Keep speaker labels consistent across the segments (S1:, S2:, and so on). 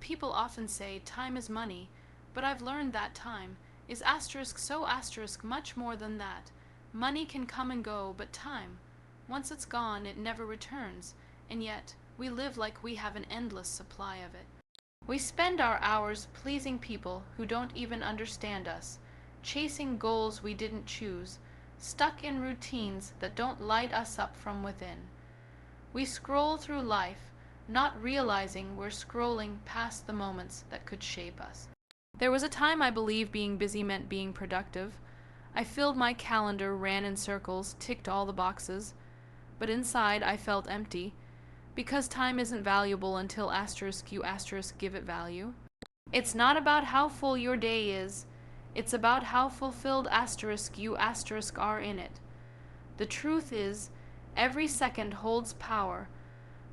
S1: People often say time is money, but I've learned that time is much more than that. Money can come and go, but time, once it's gone, it never returns, and yet we live like we have an endless supply of it. We spend our hours pleasing people who don't even understand us, chasing goals we didn't choose, stuck in routines that don't light us up from within. We scroll through life, not realizing we're scrolling past the moments that could shape us. There was a time I believed being busy meant being productive. I filled my calendar, ran in circles, ticked all the boxes, but inside I felt empty, because time isn't valuable until you give it value. It's not about how full your day is, it's about how fulfilled you are in it. The truth is, every second holds power,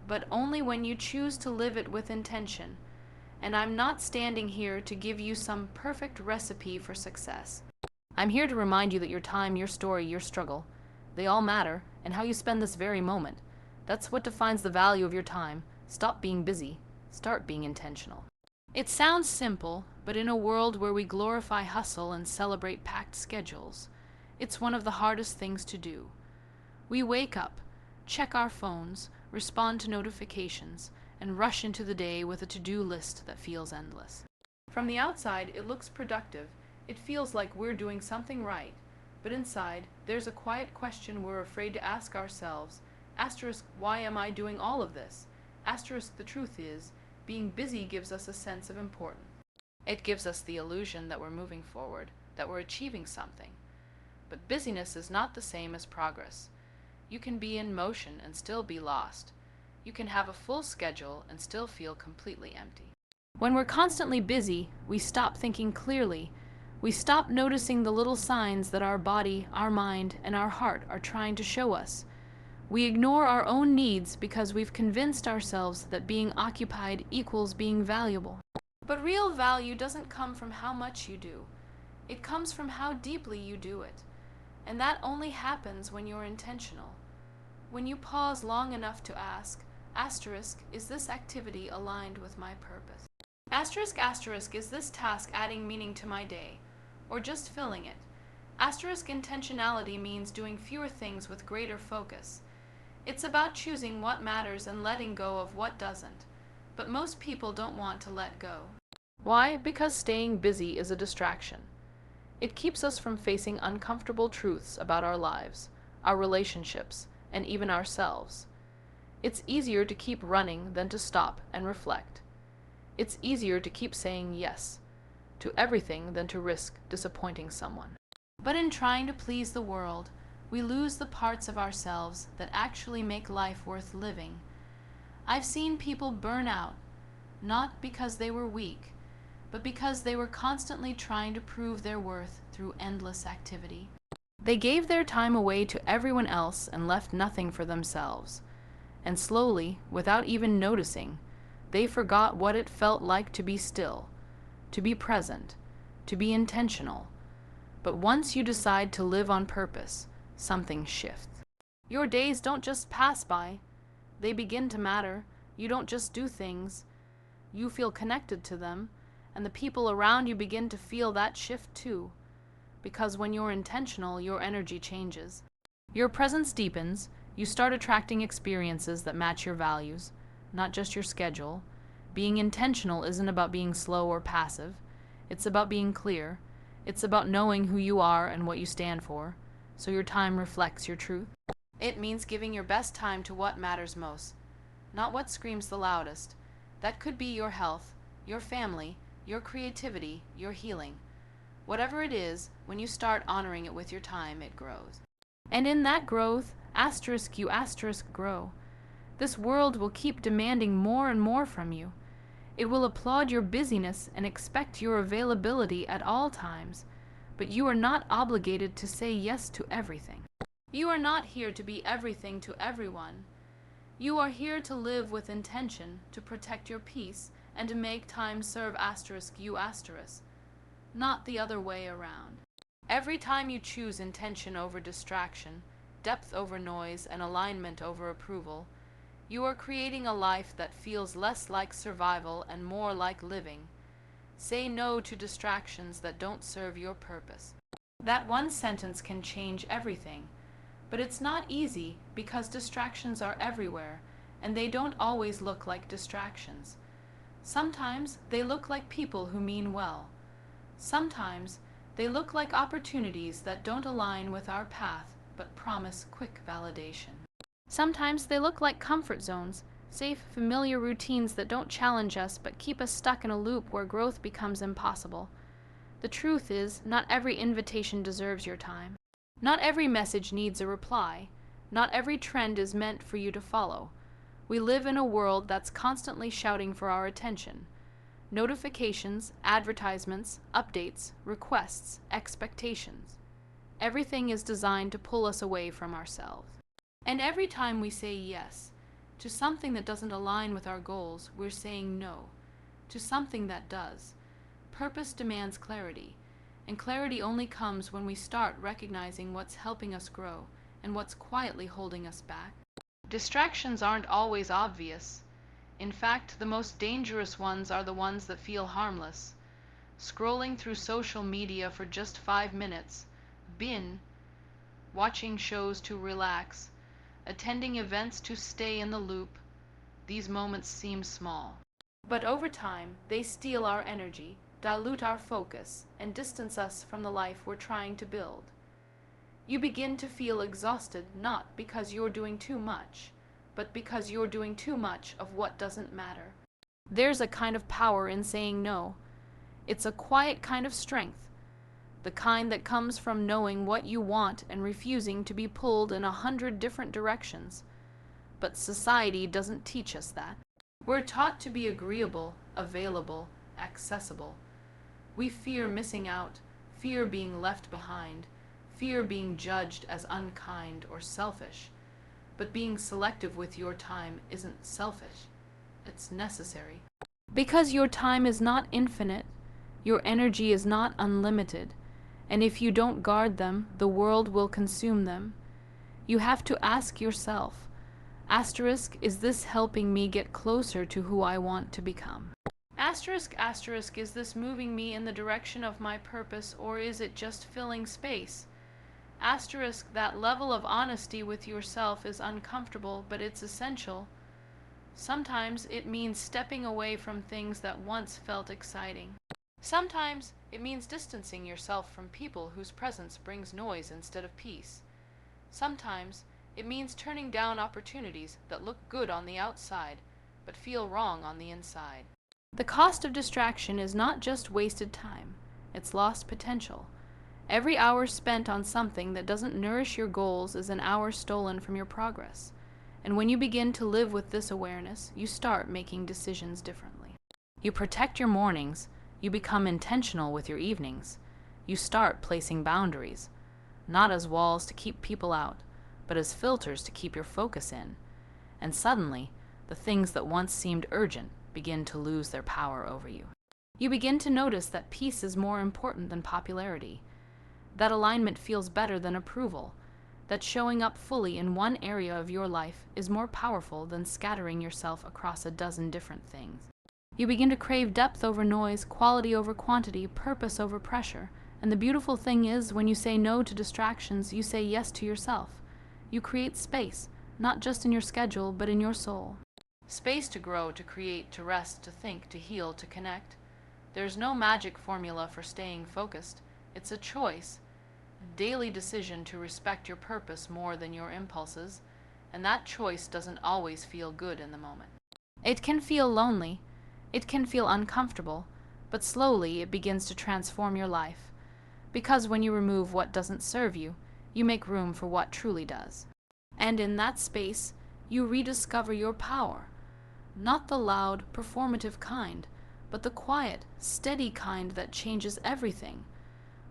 S1: but only when you choose to live it with intention. And I'm not standing here to give you some perfect recipe for success. I'm here to remind you that your time, your story, your struggle, they all matter, and how you spend this very moment. That's what defines the value of your time. Stop being busy. Start being intentional. It sounds simple, but in a world where we glorify hustle and celebrate packed schedules, it's one of the hardest things to do. We wake up, check our phones, respond to notifications, and rush into the day with a to-do list that feels endless. From the outside, it looks productive. It feels like we're doing something right. But inside, there's a quiet question we're afraid to ask ourselves. Why am I doing all of this? The truth is, being busy gives us a sense of importance. It gives us the illusion that we're moving forward, that we're achieving something. But busyness is not the same as progress. You can be in motion and still be lost. You can have a full schedule and still feel completely empty. When we're constantly busy, we stop thinking clearly. We stop noticing the little signs that our body, our mind, and our heart are trying to show us. We ignore our own needs because we've convinced ourselves that being occupied equals being valuable. But real value doesn't come from how much you do. It comes from how deeply you do it. And that only happens when you're intentional. When you pause long enough to ask, is this activity aligned with my purpose? Is this task adding meaning to my day, or just filling it? Intentionality means doing fewer things with greater focus. It's about choosing what matters and letting go of what doesn't. But most people don't want to let go. Why? Because staying busy is a distraction. It keeps us from facing uncomfortable truths about our lives, our relationships, and even ourselves. It's easier to keep running than to stop and reflect. It's easier to keep saying yes to everything than to risk disappointing someone. But in trying to please the world, we lose the parts of ourselves that actually make life worth living. I've seen people burn out, not because they were weak, but because they were constantly trying to prove their worth through endless activity. They gave their time away to everyone else and left nothing for themselves. And slowly, without even noticing, they forgot what it felt like to be still, to be present, to be intentional. But once you decide to live on purpose, something shifts. Your days don't just pass by. They begin to matter. You don't just do things. You feel connected to them, and the people around you begin to feel that shift too. Because when you're intentional, your energy changes. Your presence deepens. You start attracting experiences that match your values, not just your schedule. Being intentional isn't about being slow or passive. It's about being clear. It's about knowing who you are and what you stand for, so your time reflects your truth. It means giving your best time to what matters most, not what screams the loudest. That could be your health, your family, your creativity, your healing. Whatever it is, when you start honoring it with your time, it grows. And in that growth, you grow. This world will keep demanding more and more from you. It will applaud your busyness and expect your availability at all times, but you are not obligated to say yes to everything. You are not here to be everything to everyone. You are here to live with intention, to protect your peace, and to make time serve you, not the other way around. Every time you choose intention over distraction, depth over noise, and alignment over approval, You are creating a life that feels less like survival and more like living. Say no to distractions that don't serve your purpose. That one sentence can change everything, but it's not easy because distractions are everywhere, and they don't always look like distractions. Sometimes they look like people who mean well. Sometimes they look like opportunities that don't align with our path but promise quick validation. Sometimes they look like comfort zones, safe, familiar routines that don't challenge us but keep us stuck in a loop where growth becomes impossible. The truth is, not every invitation deserves your time. Not every message needs a reply. Not every trend is meant for you to follow. We live in a world that's constantly shouting for our attention. Notifications, advertisements, updates, requests, expectations. Everything is designed to pull us away from ourselves. And every time we say yes to something that doesn't align with our goals, we're saying no to something that does. Purpose demands clarity, and clarity only comes when we start recognizing what's helping us grow and what's quietly holding us back. Distractions aren't always obvious. In fact, the most dangerous ones are the ones that feel harmless. Scrolling through social media for just 5 minutes, watching shows to relax, attending events to stay in the loop. These moments seem small. But over time, they steal our energy, dilute our focus, and distance us from the life we're trying to build. You begin to feel exhausted not because you're doing too much, but because you're doing too much of what doesn't matter. There's a kind of power in saying no. It's a quiet kind of strength, the kind that comes from knowing what you want and refusing to be pulled in 100 different directions. But society doesn't teach us that. We're taught to be agreeable, available, accessible. We fear missing out, fear being left behind, fear being judged as unkind or selfish. But being selective with your time isn't selfish. It's necessary. Because your time is not infinite, your energy is not unlimited, and if you don't guard them, the world will consume them. You have to ask yourself, is this helping me get closer to who I want to become? Is this moving me in the direction of my purpose, or is it just filling space? That level of honesty with yourself is uncomfortable, but it's essential. Sometimes it means stepping away from things that once felt exciting. Sometimes it means distancing yourself from people whose presence brings noise instead of peace. Sometimes it means turning down opportunities that look good on the outside, but feel wrong on the inside. The cost of distraction is not just wasted time, it's lost potential. Every hour spent on something that doesn't nourish your goals is an hour stolen from your progress. And when you begin to live with this awareness, you start making decisions differently. You protect your mornings, you become intentional with your evenings. You start placing boundaries, not as walls to keep people out, but as filters to keep your focus in. And suddenly, the things that once seemed urgent begin to lose their power over you. You begin to notice that peace is more important than popularity, that alignment feels better than approval, that showing up fully in one area of your life is more powerful than scattering yourself across a dozen different things. You begin to crave depth over noise, quality over quantity, purpose over pressure. And the beautiful thing is, when you say no to distractions, you say yes to yourself. You create space, not just in your schedule, but in your soul. Space to grow, to create, to rest, to think, to heal, to connect. There's no magic formula for staying focused. It's a choice, a daily decision to respect your purpose more than your impulses, and that choice doesn't always feel good in the moment. It can feel lonely, it can feel uncomfortable, but slowly it begins to transform your life. Because when you remove what doesn't serve you, you make room for what truly does. And in that space, you rediscover your power. Not the loud, performative kind, but the quiet, steady kind that changes everything.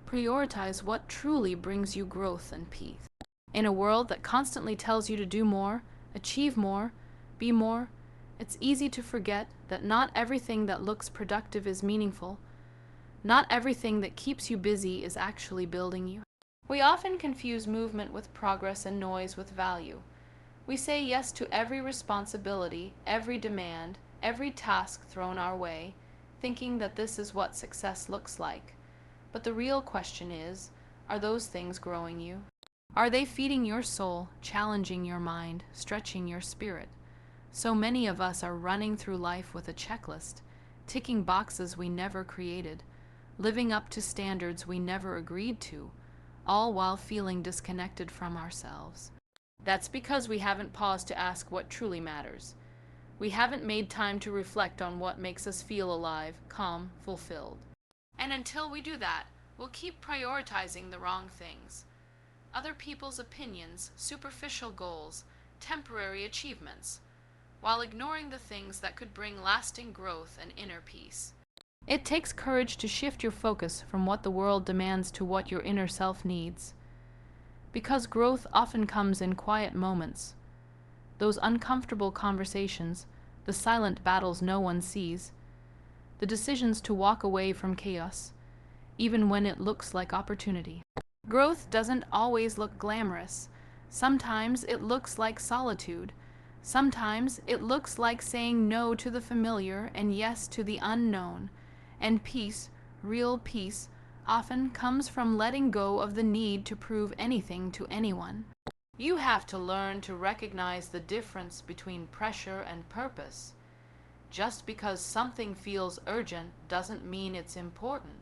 S1: Prioritize what truly brings you growth and peace. In a world that constantly tells you to do more, achieve more, be more, it's easy to forget that not everything that looks productive is meaningful. Not everything that keeps you busy is actually building you. We often confuse movement with progress and noise with value. We say yes to every responsibility, every demand, every task thrown our way, thinking that this is what success looks like. But the real question is, are those things growing you? Are they feeding your soul, challenging your mind, stretching your spirit? So many of us are running through life with a checklist, ticking boxes we never created, living up to standards we never agreed to, all while feeling disconnected from ourselves. That's because we haven't paused to ask what truly matters. We haven't made time to reflect on what makes us feel alive, calm, fulfilled. And until we do that, we'll keep prioritizing the wrong things. Other people's opinions, superficial goals, temporary achievements, while ignoring the things that could bring lasting growth and inner peace. It takes courage to shift your focus from what the world demands to what your inner self needs. Because growth often comes in quiet moments. Those uncomfortable conversations, the silent battles no one sees, the decisions to walk away from chaos, even when it looks like opportunity. Growth doesn't always look glamorous. Sometimes it looks like solitude. Sometimes it looks like saying no to the familiar and yes to the unknown. And peace, real peace, often comes from letting go of the need to prove anything to anyone. You have to learn to recognize the difference between pressure and purpose. Just because something feels urgent doesn't mean it's important.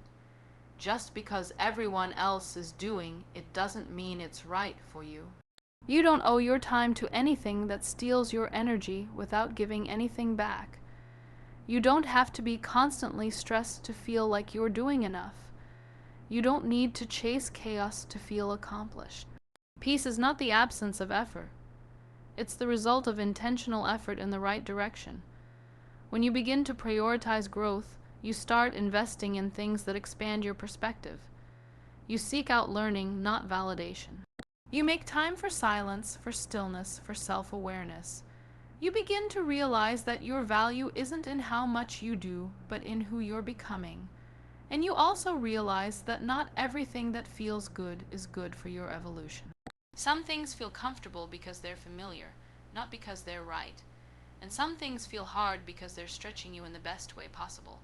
S1: Just because everyone else is doing it doesn't mean it's right for you. You don't owe your time to anything that steals your energy without giving anything back. You don't have to be constantly stressed to feel like you're doing enough. You don't need to chase chaos to feel accomplished. Peace is not the absence of effort. It's the result of intentional effort in the right direction. When you begin to prioritize growth, you start investing in things that expand your perspective. You seek out learning, not validation. You make time for silence, for stillness, for self-awareness. You begin to realize that your value isn't in how much you do, but in who you're becoming. And you also realize that not everything that feels good is good for your evolution. Some things feel comfortable because they're familiar, not because they're right. And some things feel hard because they're stretching you in the best way possible.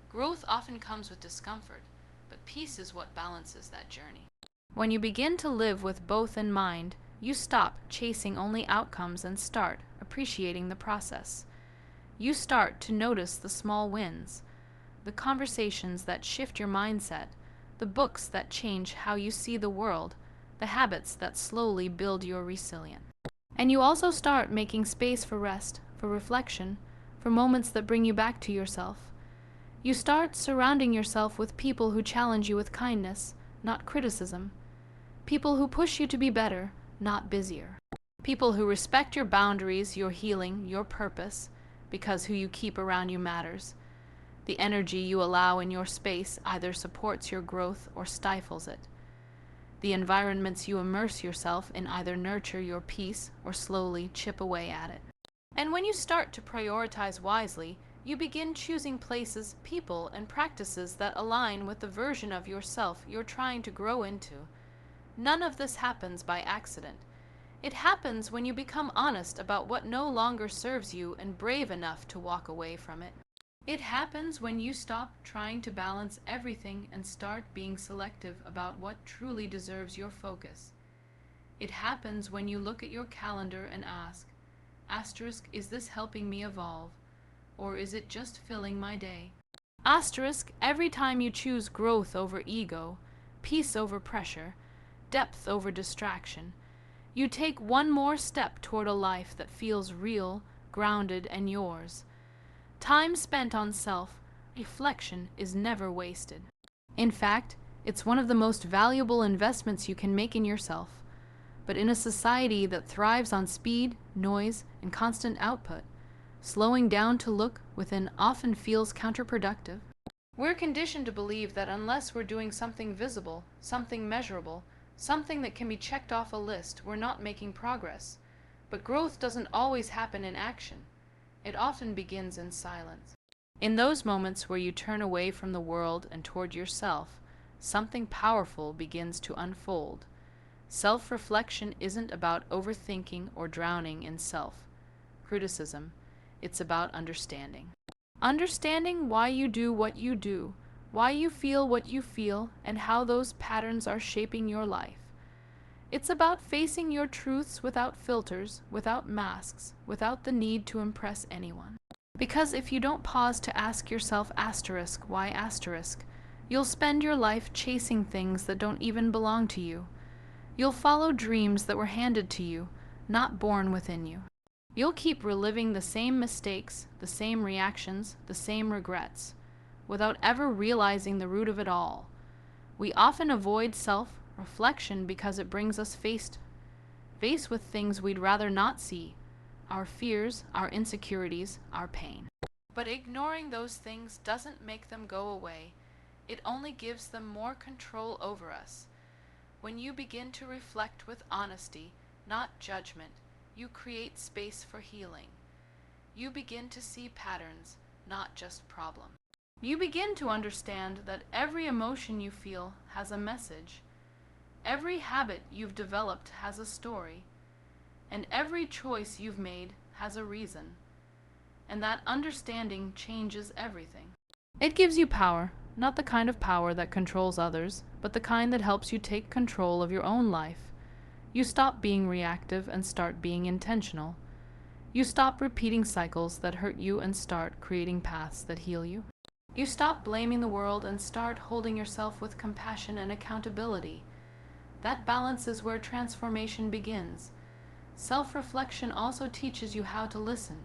S1: Growth often comes with discomfort, but peace is what balances that journey. When you begin to live with both in mind, you stop chasing only outcomes and start appreciating the process. You start to notice the small wins, the conversations that shift your mindset, the books that change how you see the world, the habits that slowly build your resilience. And you also start making space for rest, for reflection, for moments that bring you back to yourself. You start surrounding yourself with people who challenge you with kindness, not criticism. People who push you to be better, not busier. People who respect your boundaries, your healing, your purpose, because who you keep around you matters. The energy you allow in your space either supports your growth or stifles it. The environments you immerse yourself in either nurture your peace or slowly chip away at it. And when you start to prioritize wisely, you begin choosing places, people, and practices that align with the version of yourself you're trying to grow into. None of this happens by accident. It happens when you become honest about what no longer serves you and brave enough to walk away from it. It happens when you stop trying to balance everything and start being selective about what truly deserves your focus. It happens when you look at your calendar and ask, asterisk, is this helping me evolve? Or is it just filling my day? Asterisk, every time you choose growth over ego, peace over pressure, depth over distraction, you take one more step toward a life that feels real, grounded, and yours. Time spent on self-reflection is never wasted. In fact, it's one of the most valuable investments you can make in yourself. But in a society that thrives on speed, noise, and constant output, slowing down to look within often feels counterproductive. We're conditioned to believe that unless we're doing something visible, something measurable, something that can be checked off a list, we're not making progress. But growth doesn't always happen in action. It often begins in silence. In those moments where you turn away from the world and toward yourself, something powerful begins to unfold. Self-reflection isn't about overthinking or drowning in self-criticism. It's about understanding. Understanding why you do what you do, why you feel what you feel, and how those patterns are shaping your life. It's about facing your truths without filters, without masks, without the need to impress anyone. Because if you don't pause to ask yourself why you'll spend your life chasing things that don't even belong to you. You'll follow dreams that were handed to you, not born within you. You'll keep reliving the same mistakes, the same reactions, the same regrets, without ever realizing the root of it all. We often avoid self-reflection because it brings us face with things we'd rather not see, our fears, our insecurities, our pain. But ignoring those things doesn't make them go away. It only gives them more control over us. When you begin to reflect with honesty, not judgment, you create space for healing. You begin to see patterns, not just problems. You begin to understand that every emotion you feel has a message. Every habit you've developed has a story. And every choice you've made has a reason. And that understanding changes everything. It gives you power, not the kind of power that controls others, but the kind that helps you take control of your own life. You stop being reactive and start being intentional. You stop repeating cycles that hurt you and start creating paths that heal you. You stop blaming the world and start holding yourself with compassion and accountability. That balance is where transformation begins. Self-reflection also teaches you how to listen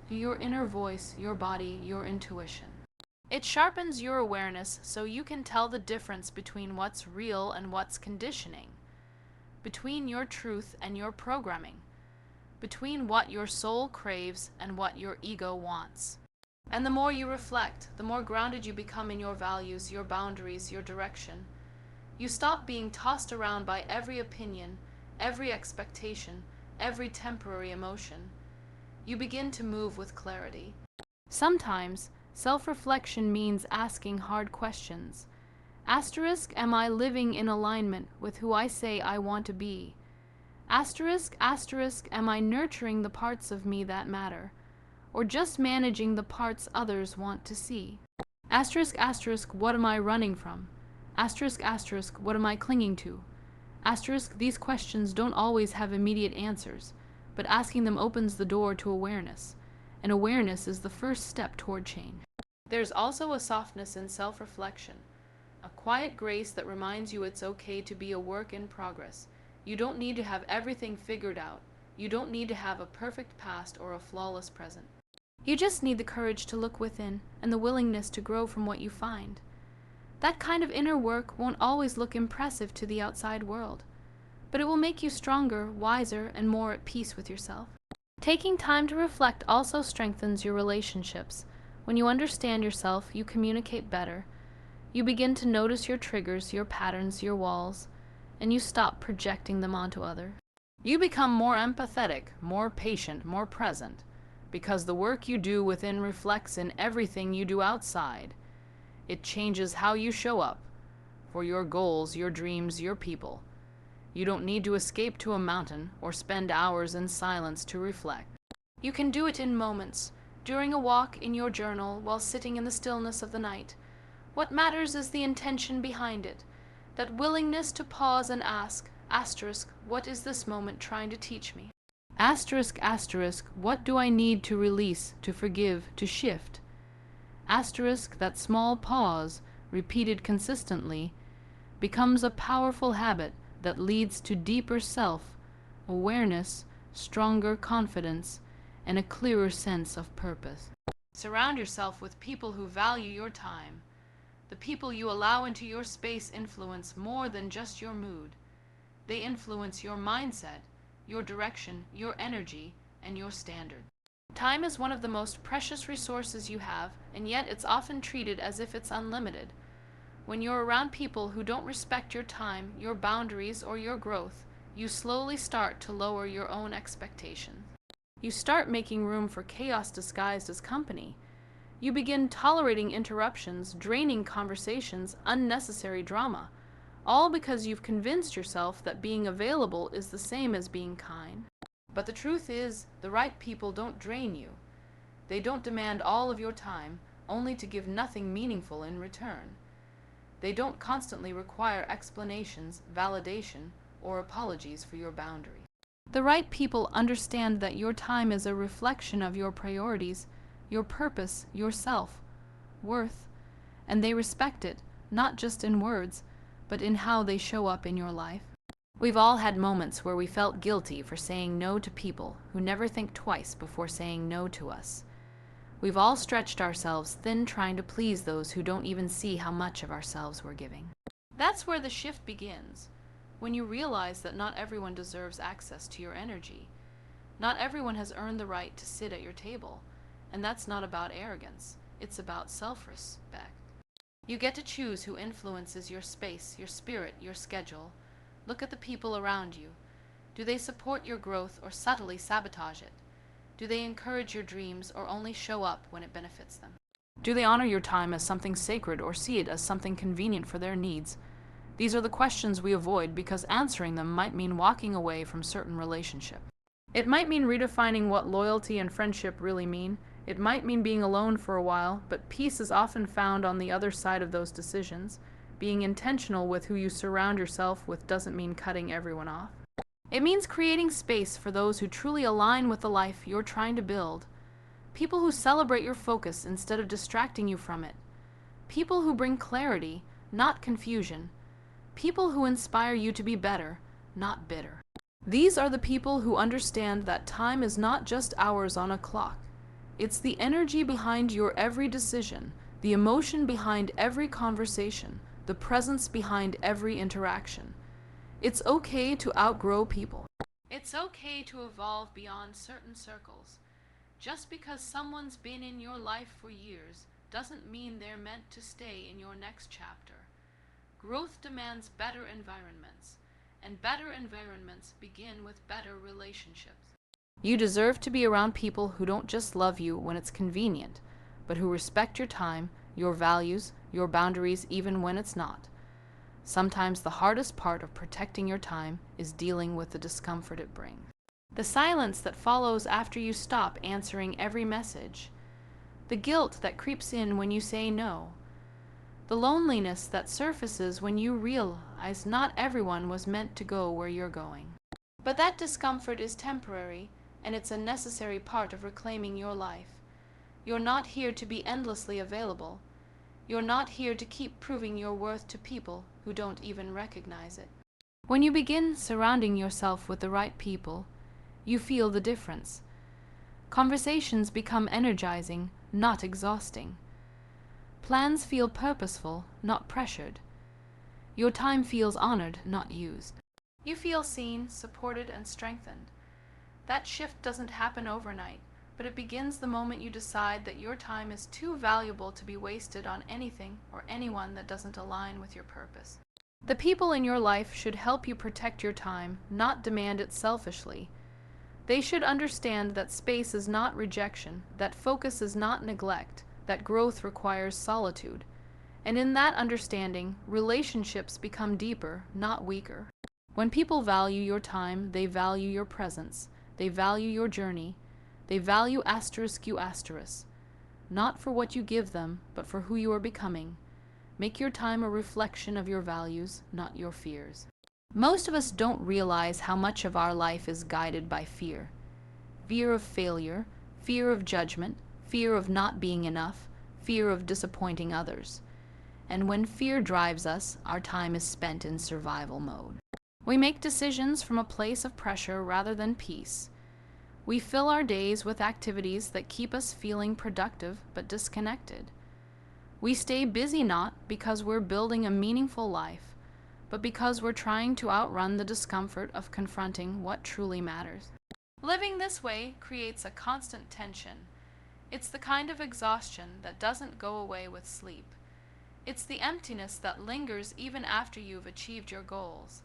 S1: to your inner voice, your body, your intuition. It sharpens your awareness so you can tell the difference between what's real and what's conditioning, between your truth and your programming, between what your soul craves and what your ego wants. And the more you reflect, the more grounded you become in your values, your boundaries, your direction. You stop being tossed around by every opinion, every expectation, every temporary emotion. You begin to move with clarity. Sometimes, self-reflection means asking hard questions. Am I living in alignment with who I say I want to be? Am I nurturing the parts of me that matter? Or just managing the parts others want to see? What am I running from? What am I clinging to? These questions don't always have immediate answers, but asking them opens the door to awareness, and awareness is the first step toward change. There's also a softness in self-reflection, a quiet grace that reminds you it's okay to be a work in progress. You don't need to have everything figured out. You don't need to have a perfect past or a flawless present. You just need the courage to look within and the willingness to grow from what you find. That kind of inner work won't always look impressive to the outside world, but it will make you stronger, wiser, and more at peace with yourself. Taking time to reflect also strengthens your relationships. When you understand yourself, you communicate better. You begin to notice your triggers, your patterns, your walls, and you stop projecting them onto others. You become more empathetic, more patient, more present, because the work you do within reflects in everything you do outside. It changes how you show up for your goals, your dreams, your people. You don't need to escape to a mountain or spend hours in silence to reflect. You can do it in moments, during a walk, in your journal, while sitting in the stillness of the night. What matters is the intention behind it, that willingness to pause and ask, what is this moment trying to teach me? What do I need to release, to forgive, to shift? That small pause, repeated consistently, becomes a powerful habit that leads to deeper self-awareness, stronger confidence, and a clearer sense of purpose. Surround yourself with people who value your time. The people you allow into your space influence more than just your mood. They influence your mindset, your direction, your energy, and your standard. Time is one of the most precious resources you have, and yet it's often treated as if it's unlimited. When you're around people who don't respect your time, your boundaries, or your growth, you slowly start to lower your own expectations. You start making room for chaos disguised as company. You begin tolerating interruptions, draining conversations, unnecessary drama. all because you've convinced yourself that being available is the same as being kind. But the truth is, the right people don't drain you. They don't demand all of your time, only to give nothing meaningful in return. They don't constantly require explanations, validation, or apologies for your boundary. The right people understand that your time is a reflection of your priorities, your purpose, your self-worth, and they respect it, not just in words, but in how they show up in your life. We've all had moments where we felt guilty for saying no to people who never think twice before saying no to us. We've all stretched ourselves thin trying to please those who don't even see how much of ourselves we're giving. That's where the shift begins, when you realize that not everyone deserves access to your energy. Not everyone has earned the right to sit at your table, and that's not about arrogance, it's about self-respect. You get to choose who influences your space, your spirit, your schedule. Look at the people around you. Do they support your growth or subtly sabotage it? Do they encourage your dreams or only show up when it benefits them? Do they honor your time as something sacred or see it as something convenient for their needs? These are the questions we avoid because answering them might mean walking away from certain relationships. It might mean redefining what loyalty and friendship really mean. It might mean being alone for a while, but peace is often found on the other side of those decisions. Being intentional with who you surround yourself with doesn't mean cutting everyone off. It means creating space for those who truly align with the life you're trying to build. People who celebrate your focus instead of distracting you from it. People who bring clarity, not confusion. People who inspire you to be better, not bitter. These are the people who understand that time is not just hours on a clock. It's the energy behind your every decision, the emotion behind every conversation, the presence behind every interaction. It's okay to outgrow people. It's okay to evolve beyond certain circles. Just because someone's been in your life for years doesn't mean they're meant to stay in your next chapter. Growth demands better environments, and better environments begin with better relationships. You deserve to be around people who don't just love you when it's convenient, but who respect your time, your values, your boundaries even when it's not. Sometimes the hardest part of protecting your time is dealing with the discomfort it brings. The silence that follows after you stop answering every message. The guilt that creeps in when you say no. The loneliness that surfaces when you realize not everyone was meant to go where you're going. But that discomfort is temporary, and it's a necessary part of reclaiming your life. You're not here to be endlessly available. You're not here to keep proving your worth to people who don't even recognize it. When you begin surrounding yourself with the right people, you feel the difference. Conversations become energizing, not exhausting. Plans feel purposeful, not pressured. Your time feels honored, not used. You feel seen, supported, and strengthened. That shift doesn't happen overnight, but it begins the moment you decide that your time is too valuable to be wasted on anything or anyone that doesn't align with your purpose. The people in your life should help you protect your time, not demand it selfishly. They should understand that space is not rejection, that focus is not neglect, that growth requires solitude. And in that understanding, relationships become deeper, not weaker. When people value your time, they value your presence, they value your journey, they value ***, not for what you give them, but for who you are becoming. Make your time a reflection of your values, not your fears. Most of us don't realize how much of our life is guided by fear. Fear of failure, fear of judgment, fear of not being enough, fear of disappointing others. And when fear drives us, our time is spent in survival mode. We make decisions from a place of pressure rather than peace. We fill our days with activities that keep us feeling productive but disconnected. We stay busy not because we're building a meaningful life, but because we're trying to outrun the discomfort of confronting what truly matters. Living this way creates a constant tension. It's the kind of exhaustion that doesn't go away with sleep. It's the emptiness that lingers even after you've achieved your goals.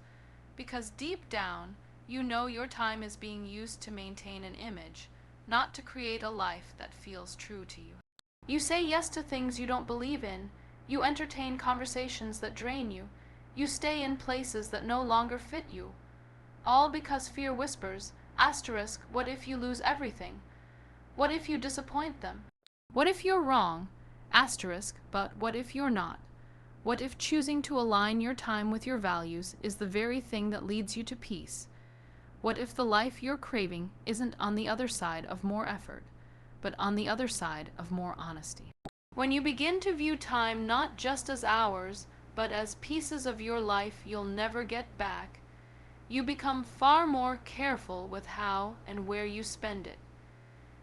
S1: Because deep down, you know your time is being used to maintain an image, not to create a life that feels true to you. You say yes to things you don't believe in. You entertain conversations that drain you. You stay in places that no longer fit you. All because fear whispers, asterisk, what if you lose everything? What if you disappoint them? What if you're wrong? Asterisk, but what if you're not? What if choosing to align your time with your values is the very thing that leads you to peace? What if the life you're craving isn't on the other side of more effort, but on the other side of more honesty? When you begin to view time not just as hours, but as pieces of your life you'll never get back, you become far more careful with how and where you spend it.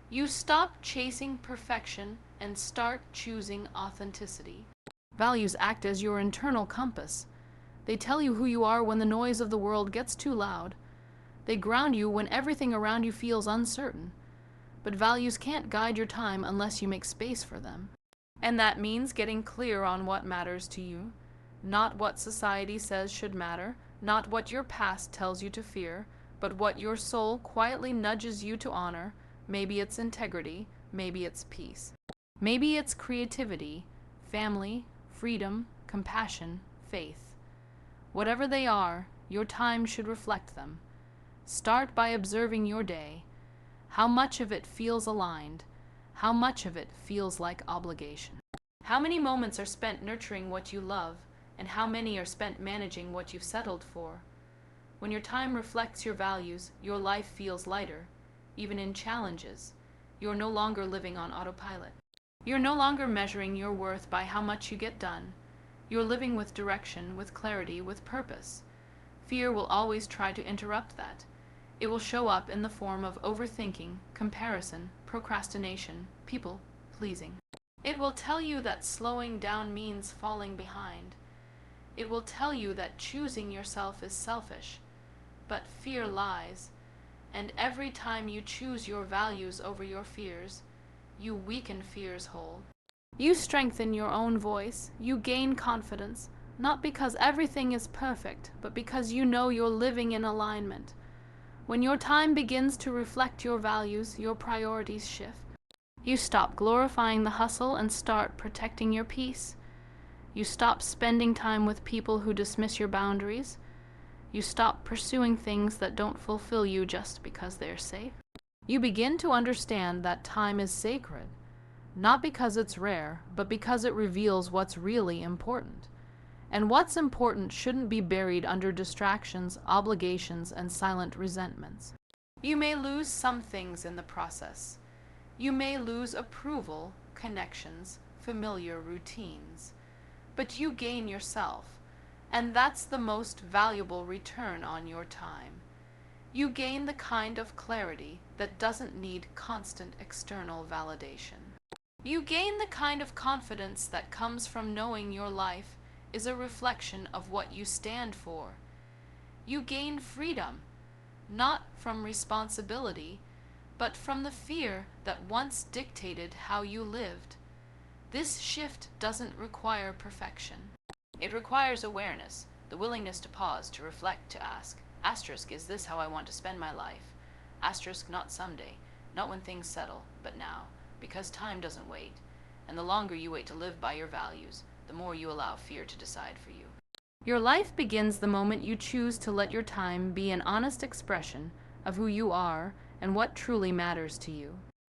S1: You stop chasing perfection and start choosing authenticity. Values act as your internal compass. They tell you who you are when the noise of the world gets too loud. They ground you when everything around you feels uncertain. But values can't guide your time unless you make space for them. And that means getting clear on what matters to you, not what society says should matter, not what your past tells you to fear, but what your soul quietly nudges you to honor. Maybe it's integrity, maybe it's peace. Maybe it's creativity, family, freedom, compassion, faith. Whatever they are, your time should reflect them. Start by observing your day. How much of it feels aligned? How much of it feels like obligation? How many moments are spent nurturing what you love, and how many are spent managing what you've settled for? When your time reflects your values, your life feels lighter, even in challenges. You're no longer living on autopilot. You're no longer measuring your worth by how much you get done. You're living with direction, with clarity, with purpose. Fear will always try to interrupt that. It will show up in the form of overthinking, comparison, procrastination, people-pleasing. It will tell you that slowing down means falling behind. It will tell you that choosing yourself is selfish. But fear lies, and every time you choose your values over your fears, you weaken fear's hold. You strengthen your own voice, you gain confidence, not because everything is perfect, but because you know you're living in alignment. When your time begins to reflect your values, your priorities shift. You stop glorifying the hustle and start protecting your peace. You stop spending time with people who dismiss your boundaries. You stop pursuing things that don't fulfill you just because they're safe. You begin to understand that time is sacred, not because it's rare, but because it reveals what's really important. And what's important shouldn't be buried under distractions, obligations, and silent resentments. You may lose some things in the process. You may lose approval, connections, familiar routines. But you gain yourself, and that's the most valuable return on your time. You gain the kind of clarity that doesn't need constant external validation. You gain the kind of confidence that comes from knowing your life is a reflection of what you stand for. You gain freedom, not from responsibility, but from the fear that once dictated how you lived. This shift doesn't require perfection. It requires awareness, the willingness to pause, to reflect, to ask, asterisk, is this how I want to spend my life? Asterisk, not someday, not when things settle, but now, because time doesn't wait. And the longer you wait to live by your values, the more you allow fear to decide for you. Your life begins the moment you choose to let your time be an honest expression of who you are and what truly matters to you.